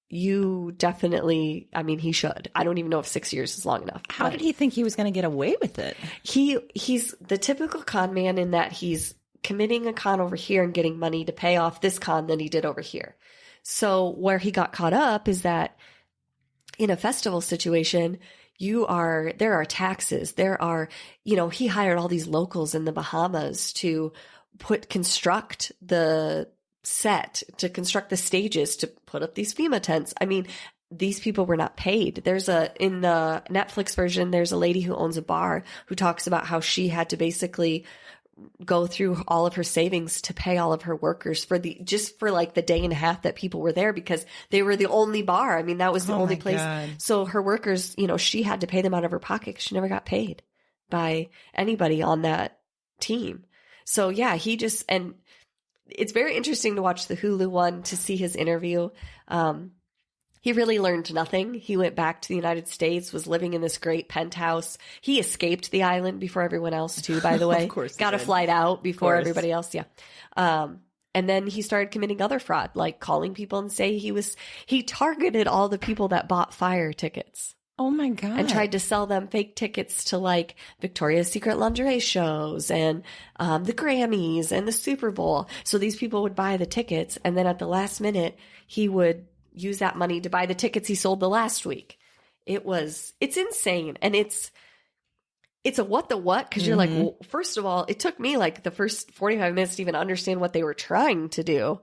you definitely, he should. I don't even know if 6 years is long enough. How did he think he was going to get away with it? He's the typical con man in that he's committing a con over here and getting money to pay off this con that he did over here. So where he got caught up is that in a festival situation, there are taxes. There are, he hired all these locals in the Bahamas to construct the set, to construct the stages, to put up these FEMA tents. These people were not paid. In the Netflix version, there's a lady who owns a bar who talks about how she had to basically go through all of her savings to pay all of her workers for the day and a half that people were there, because they were the only bar. I mean, that was the only place. God. So her workers, she had to pay them out of her pocket because she never got paid by anybody on that team. So yeah, and it's very interesting to watch the Hulu one to see his interview. He really learned nothing. He went back to the United States, was living in this great penthouse. He escaped the island before everyone else too, by the way. Of course. Got a flight out before everybody else. Yeah. And then he started committing other fraud, like calling people and say he targeted all the people that bought fire tickets. Oh my God. And tried to sell them fake tickets to like Victoria's Secret lingerie shows and the Grammys and the Super Bowl. So these people would buy the tickets, and then at the last minute, he would use that money to buy the tickets he sold the last week. It's insane. And it's a what the what? Because you're like, well, first of all, it took me like the first 45 minutes to even understand what they were trying to do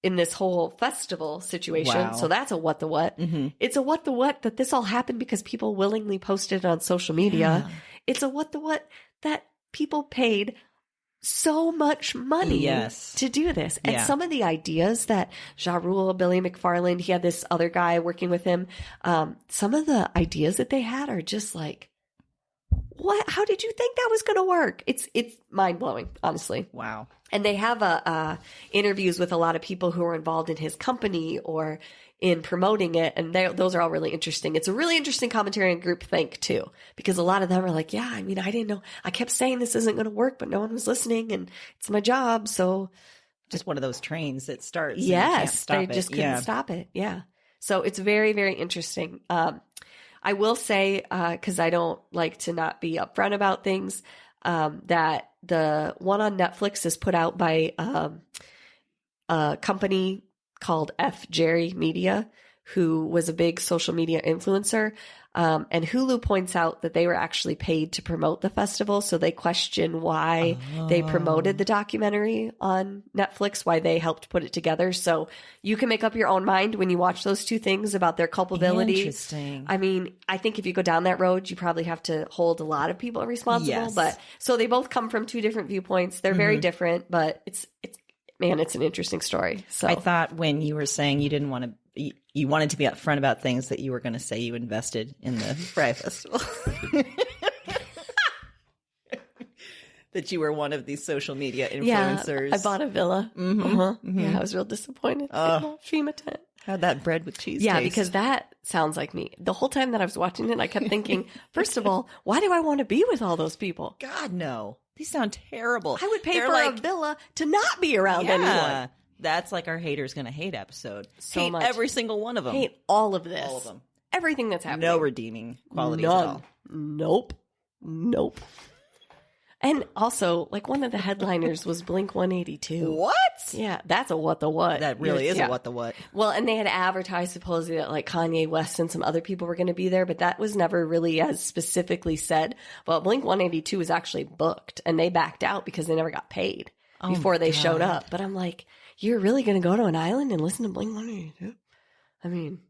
in this whole festival situation. Wow. So that's a what the what. Mm-hmm. It's a what the what that this all happened because people willingly posted it on social media. Yeah. It's a what the what that people paid so much money to do this. And some of the ideas that Ja Rule, Billy McFarland, he had this other guy working with him. Some of the ideas that they had are just like, what? How did you think that was going to work? It's mind blowing, honestly. Wow. And they have interviews with a lot of people who are involved in his company or in promoting it. And those are all really interesting. It's a really interesting commentary on groupthink too, because a lot of them are like, yeah, I mean, I didn't know. I kept saying this isn't going to work, but no one was listening, and it's my job. So just one of those trains that starts. Yes, they just couldn't stop it. Yeah. So it's very, very interesting. I will say, because I don't like to not be upfront about things, that the one on Netflix is put out by a company called F. Jerry Media, who was a big social media influencer. And Hulu points out that they were actually paid to promote the festival. So they question why they promoted the documentary on Netflix, why they helped put it together. So you can make up your own mind when you watch those two things about their culpability. Interesting. I mean, I think if you go down that road, you probably have to hold a lot of people responsible. Yes. But so they both come from two different viewpoints. They're very different, but it's an interesting story. So I thought when you were saying you didn't want to, you wanted to be upfront about things, that you were going to say you invested in the Fry Festival. That you were one of these social media influencers. Yeah, I bought a villa. Yeah, I was real disappointed. FEMA tent. How'd that bread with cheese taste? because that sounds like me. The whole time that I was watching it, I kept thinking, first of all, why do I want to be with all those people? God, no. These sound terrible. I would pay for a villa to not be around anyone. That's like our haters gonna hate episode. So hate much. every single one of them. Hate all of this. All of them. Everything that's happening. No redeeming qualities at all. Nope. And also, like, one of the headliners was Blink 182. What? Yeah, that's a what the what. That really is a what the what. Well, and they had advertised supposedly that like Kanye West and some other people were going to be there, but that was never really as specifically said. Well, Blink 182 was actually booked, and they backed out because they never got paid before they showed up. But I'm like, you're really going to go to an island and listen to Blink 182? I mean,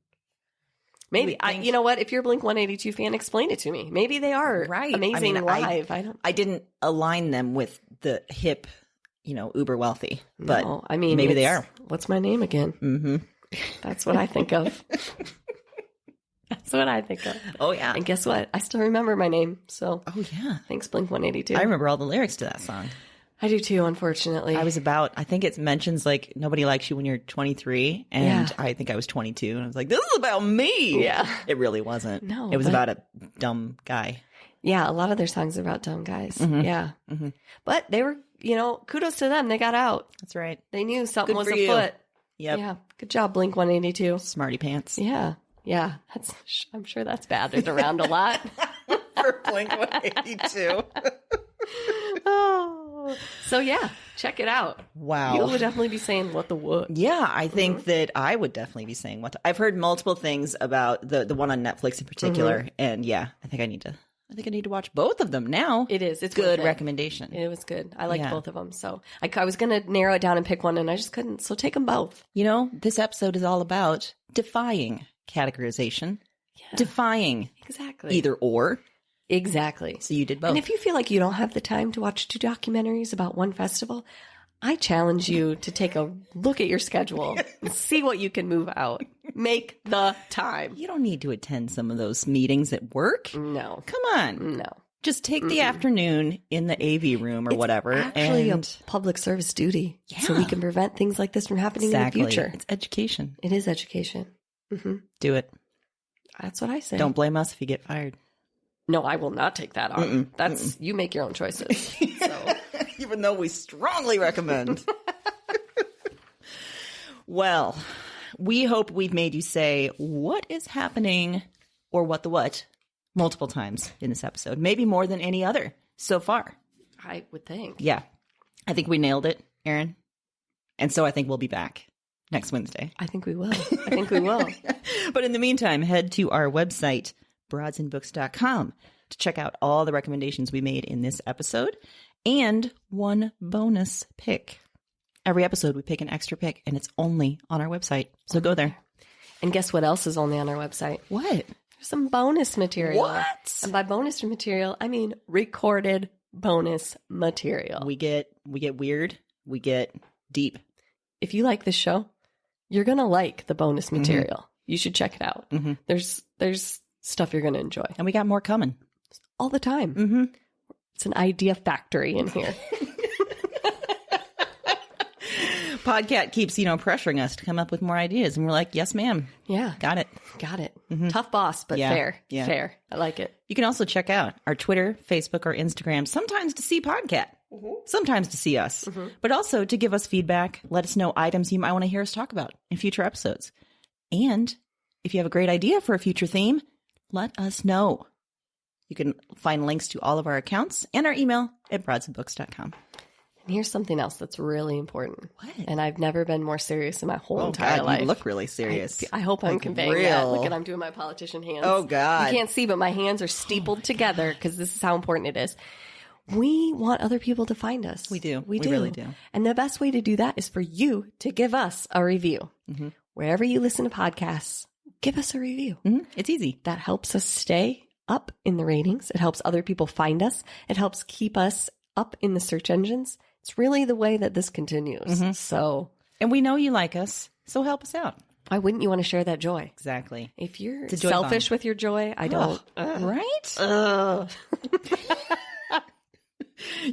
maybe. You know what? If you're a Blink 182 fan, explain it to me. Maybe they are amazing live. I didn't align them with the hip, uber wealthy. But no, I mean, maybe they are. What's my name again? Mm-hmm. That's what I think of. That's what I think of. Oh, yeah. And guess what? I still remember my name. So, oh, yeah. Thanks, Blink 182. I remember all the lyrics to that song. I do too, unfortunately. I think it mentions like nobody likes you when you're 23. And I think I was 22. And I was like, this is about me. Yeah. It really wasn't. No. It was about a dumb guy. Yeah. A lot of their songs are about dumb guys. Mm-hmm. Yeah. Mm-hmm. But they were, kudos to them. They got out. That's right. They knew something was afoot. Yep. Yeah. Good job, Blink 182. Smarty pants. Yeah. Yeah. I'm sure that's battered around a lot. For Blink 182. So yeah, check it out. Wow. You would definitely be saying what the what. Yeah, I think that I would definitely be saying I've heard multiple things about the one on Netflix in particular, and yeah, I think I need to watch both of them now. It's good recommendation. It was good. I liked both of them. So I was going to narrow it down and pick one, and I just couldn't. So take them both. This episode is all about defying categorization. Yeah. Defying exactly either or. Exactly. So you did both. And if you feel like you don't have the time to watch 2 documentaries about one festival, I challenge you to take a look at your schedule and see what you can move out. Make the time. You don't need to attend some of those meetings at work. No. Come on. No. Just take the afternoon in the AV room or whatever. Actually, and a public service duty. So we can prevent things like this from happening exactly. in the future. It's education. It is education. Do it. That's what I say. Don't blame us if you get fired. No, I will not take that on. That's you make your own choices. So. Even though we strongly recommend. Well, we hope we've made you say what is happening or what the what multiple times in this episode. Maybe more than any other so far. I would think. Yeah. I think we nailed it, Erin. And so I think we'll be back next Wednesday. I think we will. I think we will. But in the meantime, head to our website, broadsandbooks.com, to check out all the recommendations we made in this episode and one bonus pick. Every episode, we pick an extra pick, and it's only on our website. So go there. And guess what else is only on our website? What? There's some bonus material. What? And by bonus material, I mean recorded bonus material. We get weird. We get deep. If you like this show, you're going to like the bonus material. You should check it out. There's stuff you're going to enjoy. And we got more coming. All the time. It's an idea factory in here. Podcat keeps, pressuring us to come up with more ideas. And we're like, yes, ma'am. Yeah. Got it. Got it. Tough boss, but fair. Yeah. Fair. I like it. You can also check out our Twitter, Facebook, or Instagram, sometimes to see Podcat, sometimes to see us, but also to give us feedback. Let us know items you might want to hear us talk about in future episodes. And if you have a great idea for a future theme, let us know. You can find links to all of our accounts and our email at broadsandbooks.com. And here's something else that's really important. What? And I've never been more serious in my whole entire life. You look really serious. I hope I'm conveying that. Look at, I'm doing my politician hands. Oh, God. You can't see, but my hands are steepled together because this is how important it is. We want other people to find us. We do. We really do. And the best way to do that is for you to give us a review. Wherever you listen to podcasts, give us a review. It's easy. That helps us stay up in the ratings. It helps other people find us. It helps keep us up in the search engines. It's really the way that this continues. So, and we know you like us, so help us out. Why wouldn't you want to share that joy? Exactly. If you're It's a joy selfish bomb. with your joy, I don't. Right?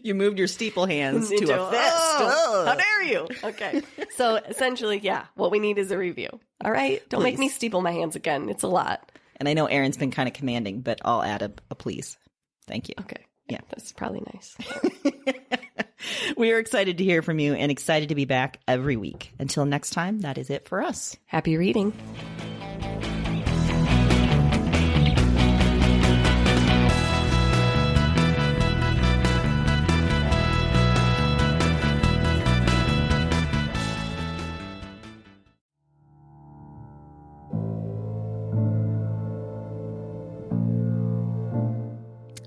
You moved your steeple hands to Into a fist. How dare you? Okay. So essentially, yeah, what we need is a review. All right? Don't make me steeple my hands again. It's a lot. And I know Erin's been kind of commanding, but I'll add a please. Thank you. Okay. Yeah. That's probably nice. We are excited to hear from you and excited to be back every week. Until next time, that is it for us. Happy reading.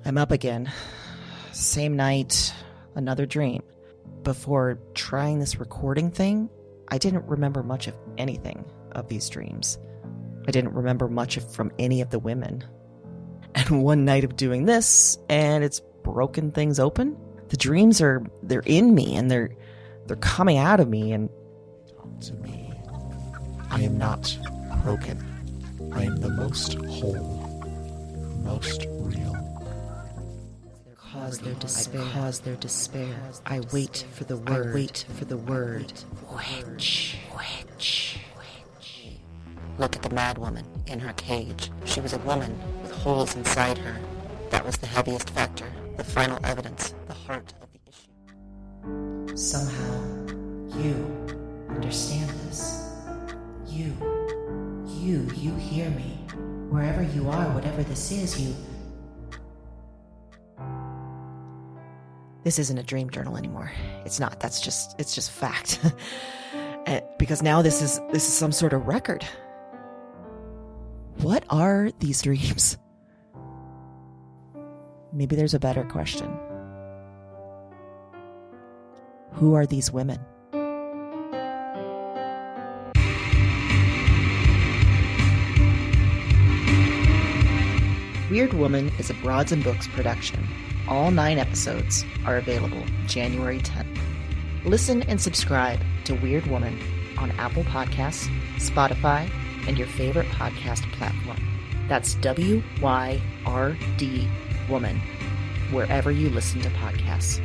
I'm up again. Same night, another dream. Before trying this recording thing, I didn't remember much of anything of these dreams. I didn't remember much from any of the women. And one night of doing this, and it's broken things open. The dreams they're in me, and they're coming out of me, and To me, I am not broken. I am the most whole, most real. cause their despair. I wait for the word. Witch. Look at the mad woman in her cage. She was a woman with holes inside her. That was the heaviest factor, the final evidence, the heart of the issue. Somehow, you understand this. You hear me. Wherever you are, whatever this is, you... This isn't a dream journal anymore. It's not. It's just fact. Because now this is some sort of record. What are these dreams? Maybe there's a better question. Who are these women? Weird Woman is a Broads and Books production. All 9 episodes are available January 10th. Listen and subscribe to Weird Woman on Apple Podcasts, Spotify, and your favorite podcast platform. That's WYRD Woman, wherever you listen to podcasts.